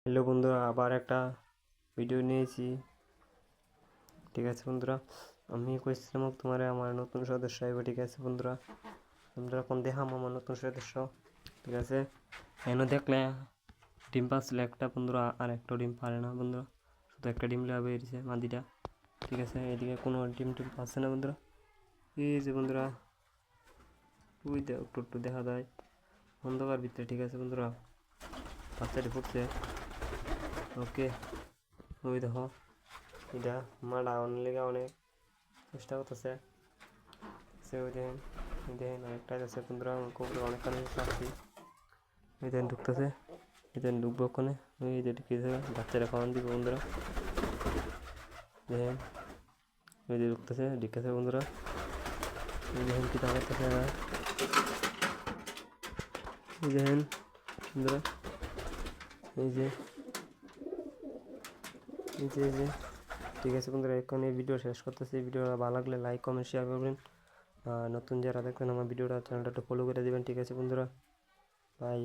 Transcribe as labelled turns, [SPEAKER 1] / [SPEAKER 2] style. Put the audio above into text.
[SPEAKER 1] Hello বন্ধুরা, আবার একটা ভিডিও নিয়েছি। ঠিক আছে বন্ধুরা, আমি কইছিলাম তোমার আমার নতুন সদস্য আইব। ঠিক আছে বন্ধুরা, বন্ধুরা কোন দেখাম আমার নতুন সদস্য। ঠিক আছে, এনে দেখলে ডিম পাচ্ছিল একটা বন্ধুরা, আর একটা ডিম পারে না বন্ধুরা, শুধু একটা ডিম লেগে বেরিয়েছে মাদিটা। ঠিক আছে, এদিকে কোনো ডিম টিম পাচ্ছে না বন্ধুরা। এই যে বন্ধুরা, ওই একটু একটু দেখা যায় অন্ধকার ভিতরে। ঠিক আছে বন্ধুরা, বাচ্চাটি ফুটছে। ওকে, ওই দেখো এটা মারা অনেক লেগে অনেক চেষ্টা করতেছে। সে ওই দেখেন, ওই দেখেন আরেকটা আছে বন্ধুরা, কুকুর অনেকখানি চাচ্ছি। ওই দেখেন ঢুকতেছে, এই দেখেন ঢুকবো ওখানে। ওই যে ঢুকিয়েছে, বাচ্চারা খাওয়ান দিব বন্ধুরা। দেখেন ওই যে ঢুকতেছে, ঢুকতেছে বন্ধুরা। এই দেখেন কি তা করতেছে এরা। এই দেখেন বন্ধুরা, এই যে এই যে ঠিক আছে বন্ধুরা, এখন এই ভিডিও শেষ করতেছি। ভিডিওটা ভালো লাগলে লাইক কমেন্ট শেয়ার করবেন। আর নতুন যারা দেখবেন আমার ভিডিওটা, চ্যানেলটা একটু ফলো করে দেবেন। ঠিক আছে বন্ধুরা, বাই।